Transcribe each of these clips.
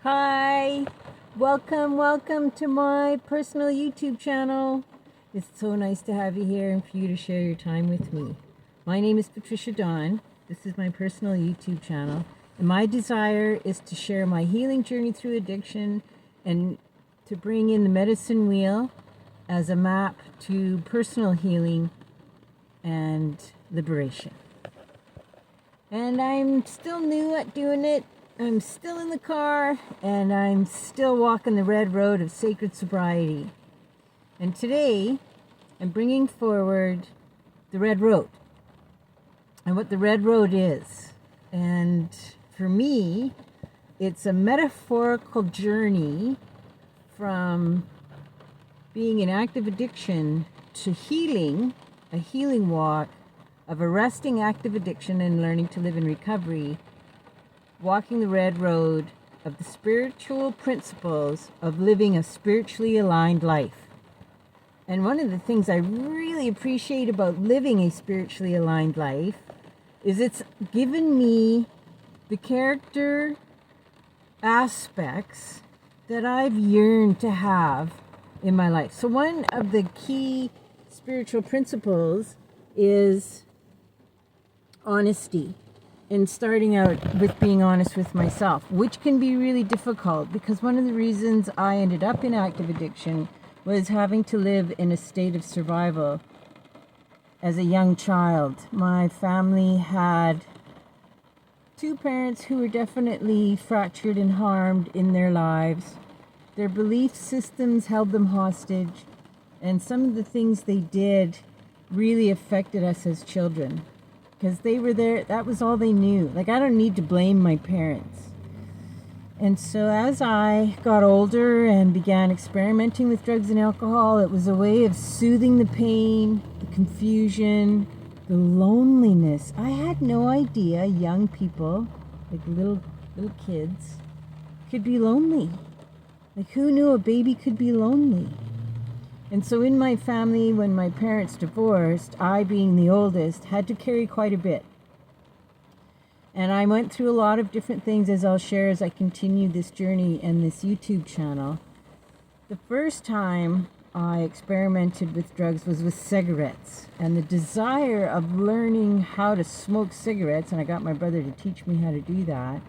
Hi, welcome to my personal YouTube channel. It's so nice to have you here and for you to share your time with me. My name is Patricia Dawn. This is my personal YouTube channel, and my desire is to share my healing journey through addiction and to bring in the medicine wheel as a map to personal healing and liberation. And I'm still new at doing it. I'm still in the car, and I'm still walking the red road of Sacred Sobriety. And today, I'm bringing forward the red road and what the red road is. And for me, it's a metaphorical journey from being in active addiction to healing, a healing walk of arresting active addiction and learning to live in recovery, walking the red road of the spiritual principles of living a spiritually aligned life. And one of the things I really appreciate about living a spiritually aligned life is it's given me the character aspects that I've yearned to have in my life. So one of the key spiritual principles is honesty, and starting out with being honest with myself, which can be really difficult because one of the reasons I ended up in active addiction was having to live in a state of survival as a young child. My family had two parents who were definitely fractured and harmed in their lives. Their belief systems held them hostage, and some of the things they did really affected us as children. Because they were there, that was all they knew. Like, I don't need to blame my parents. And so as I got older and began experimenting with drugs and alcohol, it was a way of soothing the pain, the confusion, the loneliness. I had no idea young people, like little kids, could be lonely. Like, who knew a baby could be lonely? And so in my family, when my parents divorced, I, being the oldest, had to carry quite a bit. And I went through a lot of different things, as I'll share as I continue this journey and this YouTube channel. The first time I experimented with drugs was with cigarettes. And the desire of learning how to smoke cigarettes, and I got my brother to teach me how to do that,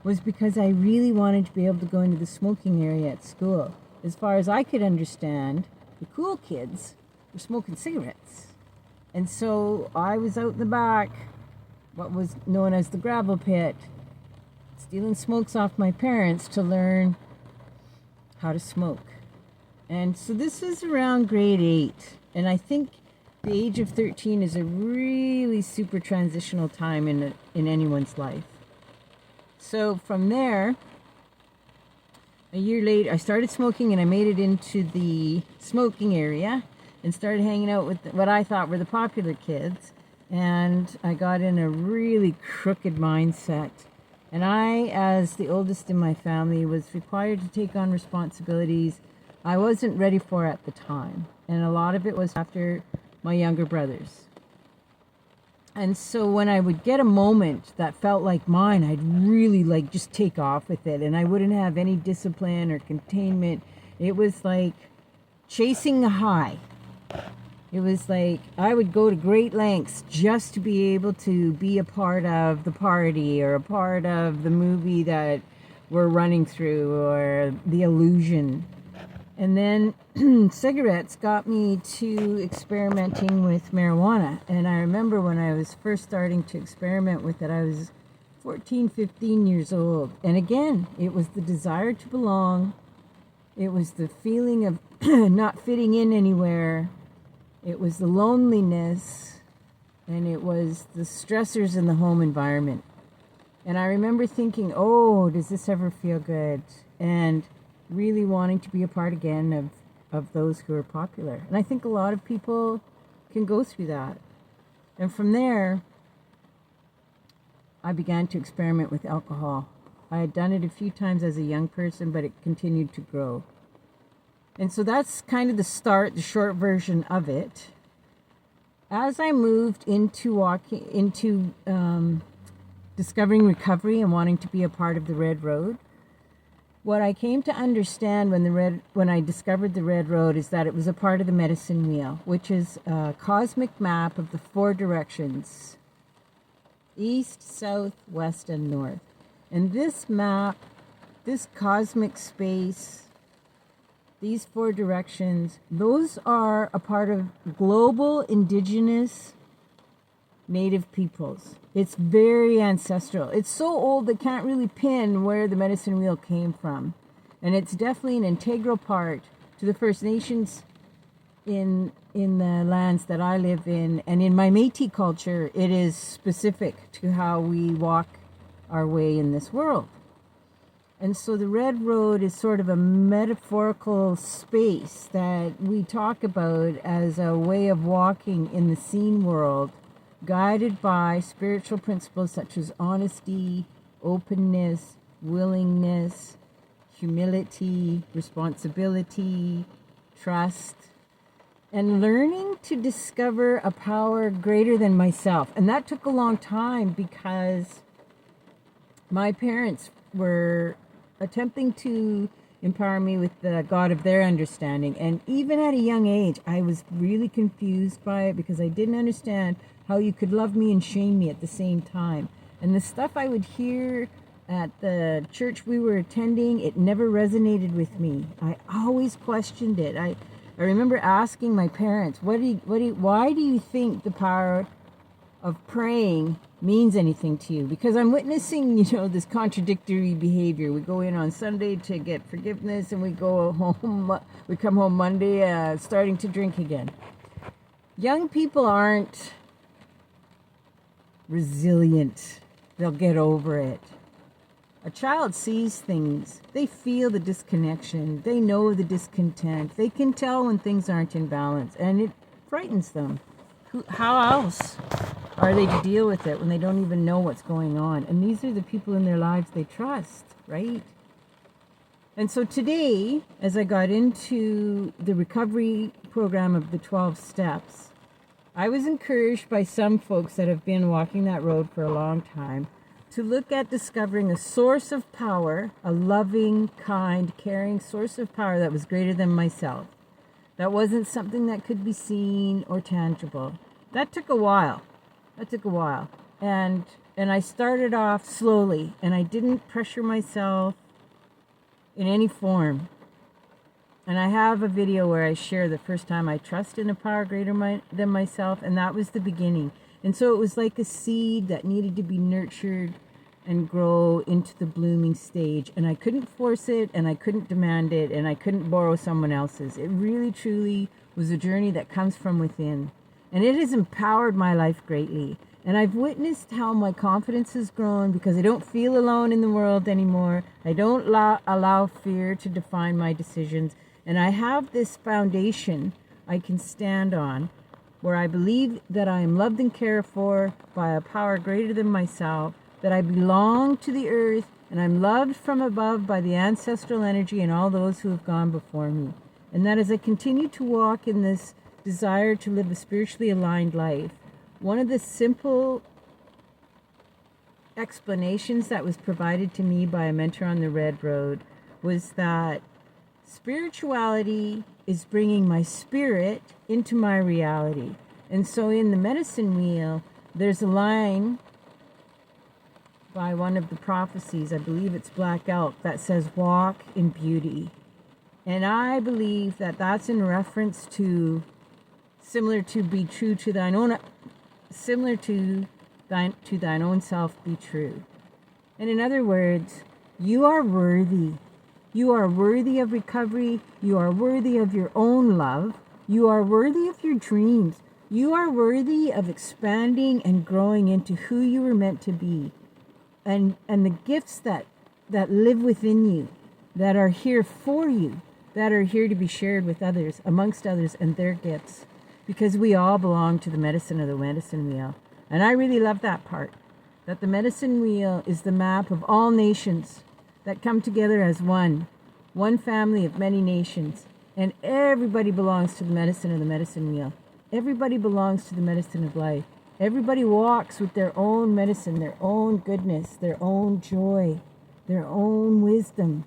was because I really wanted to be able to go into the smoking area at school. As far as I could understand, the cool kids were smoking cigarettes. And so I was out in the back, what was known as the gravel pit, stealing smokes off my parents to learn how to smoke. And so this was around grade 8. And I think the age of 13 is a really super transitional time in anyone's life. So from there, a year later, I started smoking, and I made it into the smoking area and started hanging out with what I thought were the popular kids. And I got in a really crooked mindset. And I, as the oldest in my family, was required to take on responsibilities I wasn't ready for at the time. And a lot of it was after my younger brothers. And so when I would get a moment that felt like mine, I'd really just take off with it, and I wouldn't have any discipline or containment. It was like chasing a high. It was like I would go to great lengths just to be able to be a part of the party or a part of the movie that we're running through or the illusion. And then cigarettes got me to experimenting with marijuana. And I remember when I was first starting to experiment with it, I was 14, 15 years old. And again, it was the desire to belong. It was the feeling of not fitting in anywhere. It was the loneliness. And it was the stressors in the home environment. And I remember thinking, oh, does this ever feel good? And really wanting to be a part again of those who are popular. And I think a lot of people can go through that. And from there, I began to experiment with alcohol. I had done it a few times as a young person, but it continued to grow. And so that's kind of the start, the short version of it. As I moved into discovering recovery and wanting to be a part of the Red Road, what I came to understand when I discovered the red road is that it was a part of the medicine wheel, which is a cosmic map of the 4 directions: east, south, west, and north. And this map, this cosmic space, these 4 directions, those are a part of global indigenous native peoples. It's very ancestral. It's so old they can't really pin where the medicine wheel came from. And it's definitely an integral part to the First Nations in the lands that I live in. And in my Métis culture, it is specific to how we walk our way in this world. And so the red road is sort of a metaphorical space that we talk about as a way of walking in the seen world, guided by spiritual principles such as honesty, openness, willingness, humility, responsibility, trust, and learning to discover a power greater than myself. And that took a long time because my parents were attempting to empower me with the God of their understanding. And even at a young age, I was really confused by it because I didn't understand how you could love me and shame me at the same time. And the stuff I would hear at the church we were attending, it never resonated with me. I always questioned it. I remember asking my parents, why do you think the power of praying means anything to you? Because I'm witnessing, this contradictory behavior. We go in on Sunday to get forgiveness, and we come home Monday starting to drink again. Young people aren't resilient. They'll get over it. A child sees things. They feel the disconnection. They know the discontent. They can tell when things aren't in balance, and it frightens them. How else are they to deal with it when they don't even know what's going on? And these are the people in their lives they trust, right? And so today, as I got into the recovery program of the 12 steps, I was encouraged by some folks that have been walking that road for a long time to look at discovering a source of power, a loving, kind, caring source of power that was greater than myself. That wasn't something that could be seen or tangible. That took a while. And I started off slowly, and I didn't pressure myself in any form. And I have a video where I share the first time I trusted in a power greater than myself, and that was the beginning. And so it was like a seed that needed to be nurtured and grow into the blooming stage. And I couldn't force it, and I couldn't demand it, and I couldn't borrow someone else's. It really, truly was a journey that comes from within. And it has empowered my life greatly. And I've witnessed how my confidence has grown because I don't feel alone in the world anymore. I don't allow fear to define my decisions. And I have this foundation I can stand on where I believe that I am loved and cared for by a power greater than myself, that I belong to the earth, and I'm loved from above by the ancestral energy and all those who have gone before me. And that as I continue to walk in this desire to live a spiritually aligned life, one of the simple explanations that was provided to me by a mentor on the Red Road was that spirituality is bringing my spirit into my reality. And so in the medicine wheel, there's a line by one of the prophecies, I believe it's Black Elk, that says, walk in beauty. And I believe that that's in reference to, similar to be true to thine own, similar to thine own self be true. And in other words, you are worthy. You are worthy of recovery. You are worthy of your own love. You are worthy of your dreams. You are worthy of expanding and growing into who you were meant to be. And the gifts that live within you, that are here for you, that are here to be shared with others, amongst others, and their gifts. Because we all belong to the medicine of the medicine wheel. And I really love that part. That the medicine wheel is the map of all nations that come together as one family of many nations. And everybody belongs to the medicine of the medicine wheel. Everybody belongs to the medicine of life. Everybody walks with their own medicine, their own goodness, their own joy, their own wisdom.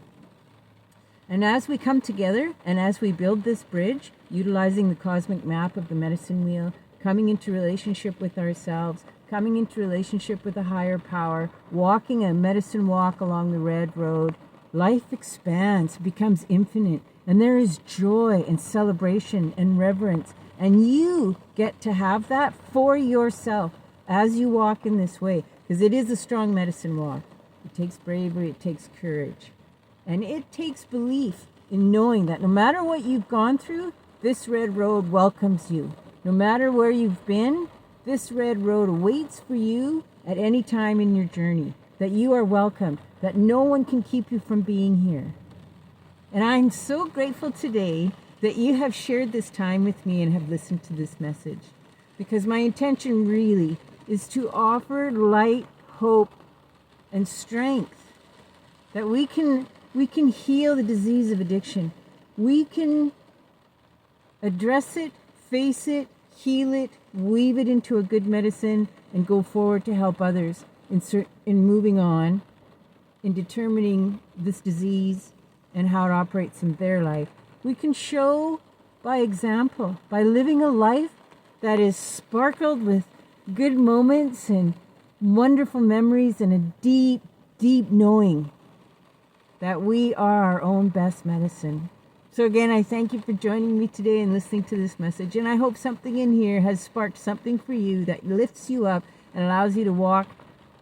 And as we come together and as we build this bridge, utilizing the cosmic map of the medicine wheel, coming into relationship with ourselves, coming into relationship with a higher power, walking a medicine walk along the red road, life expands, becomes infinite, and there is joy and celebration and reverence. And you get to have that for yourself as you walk in this way, because it is a strong medicine walk. It takes bravery, it takes courage. And it takes belief in knowing that no matter what you've gone through, this red road welcomes you. No matter where you've been, this red road awaits for you at any time in your journey. That you are welcomed, that no one can keep you from being here. And I'm so grateful today that you have shared this time with me and have listened to this message. Because my intention really is to offer light, hope, and strength. That we can heal the disease of addiction. We can address it, face it, heal it, weave it into a good medicine, and go forward to help others in moving on, in determining this disease and how it operates in their life. We can show by example, by living a life that is sparkled with good moments and wonderful memories and a deep, deep knowing that we are our own best medicine. So again, I thank you for joining me today and listening to this message. And I hope something in here has sparked something for you that lifts you up and allows you to walk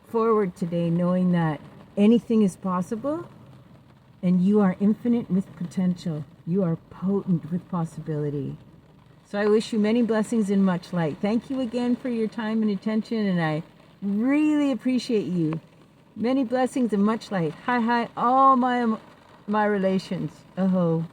forward today knowing that anything is possible and you are infinite with potential. You are potent with possibility. So I wish you many blessings and much light. Thank you again for your time and attention, and I really appreciate you. Many blessings and much light. Hi, all my relations. Aho.